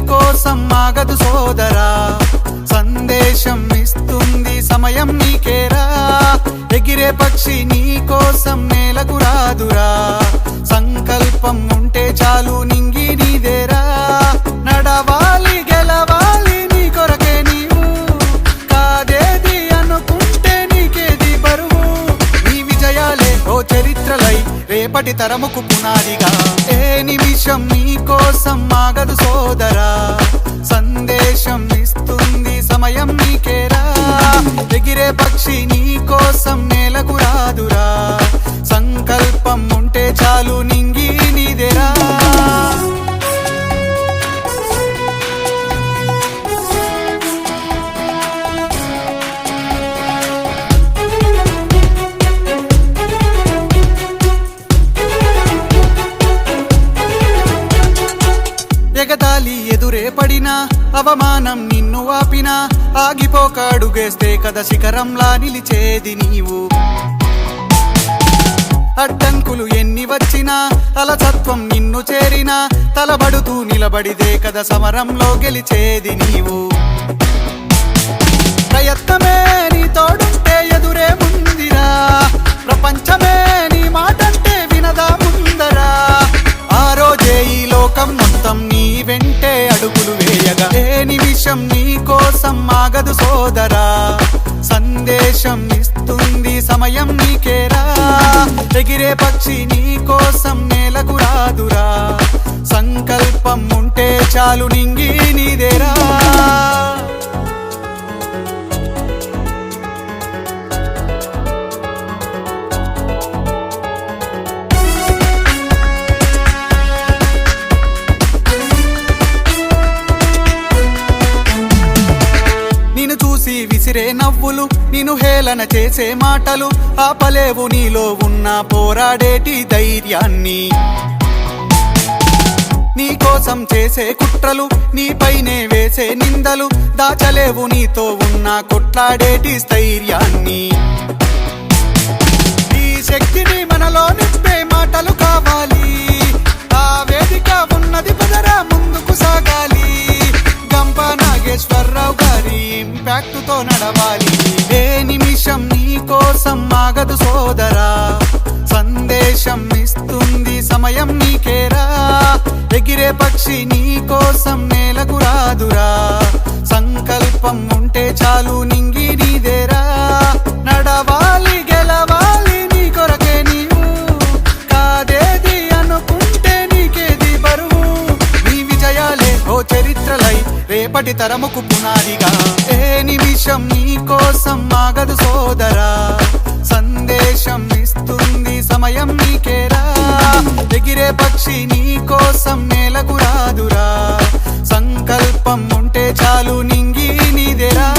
కోసం ఆగదు సోదరా, సందేశం ఇస్తుంది సమయం నీకేరా. ఎగిరే పక్షి నీ కోసం నేలకు రాదురా, సంకల్పం ఉంటే చాలు నింగి నీదేరా. నడవాలి గెలవాలి నీ కొరకే నీవు, కాదేది అనుకుంటే నీకేది బరువు. నీ విజయాలే ఓ చరిత్రలై రేపటి తరముకు పునాదిగా. ఏ నిమిషం నీ కోసం ఆగదు సోదరా, సందేశం ఇస్తుంది సమయం నీకేరా. ఎగిరే పక్షి నీ కోసం నేలకు రాదురా, సంకల్పం ఉంటే చాలు నింగి నీదేరా. ఎగతాళి ఎదురే పడినా, అవమానం నిన్ను ఆపినా, ఆగిపోక అడుగేస్తే కదా శిఖరంలా నిలిచేది నీవు. అడ్డంకులు ఎన్ని వచ్చినా, అలసత్వం నిన్ను చేరినా, తలబడుతూ నిలబడిదే కదా సమరంలో గెలిచేది నీవు. ప్రయత్నమే నీ తోడుంటే ఎదురే ముందిరా, ప్రపంచమే నీ మాటంటే వినదా ముందరా. ఆ రోజే ఈ లోకం మొత్తం నీ వెంటే అడుగులు వేయగా. ఏ నిమిషం నీ కోసం ఆగదు సోదరా, సందేశం ఇస్తుంది సమయం నీకేరా. ఎగిరే పక్షి నీ కోసం నేలకు రాదురా, సంకల్పం ఉంటే చాలు నింగి నీదేరా. విసిరే నవ్వులు, నిన్ను హేళన చేసే మాటలు, ఆపలేవు నీలో ఉన్న పోరాడేటి ధైర్యాన్ని. నీ కోసం చేసే కుట్రలు, నీపైనే వేసే నిందలు, దాచలేవు నీతో ఉన్న కొట్లాడేటి స్థైర్యాన్ని. ఈ శక్తిని మనలో నింపే మాటలు కావాలి, ఆ వేదిక ఉన్నది పదరా ముందుకు సాగాలి. గంప నాగేశ్వరరావు గారి ఇంపాక్ట్ తో నడవాలి. ఏ నిమిషం నీ కోసం ఆగదు సోదరా, సందేశం ఇస్తుంది సమయం నీకేరా. ఎగిరే పక్షి నీ కోసం నేలకు రాదురా, సంకల్పం ఉంటే చాలు నింగి నీదేరా. నడవాలి గెలవాలి నీ కొరకే నీవు, కాదేది అనుకుంటే నీకేది బరువు. నీ విజయాలే ఓ చరిత్రలై రేపటి తరముకు పునాదిగా. ఏ నిమిషం నీ కోసం ఆగదు సోదరా, సందేశం ఇస్తుంది సమయం నీకేరా. ఎగిరే పక్షి నీ కోసం నేలకు రాదురా, సంకల్పం ఉంటే చాలు నింగి నీదేరా.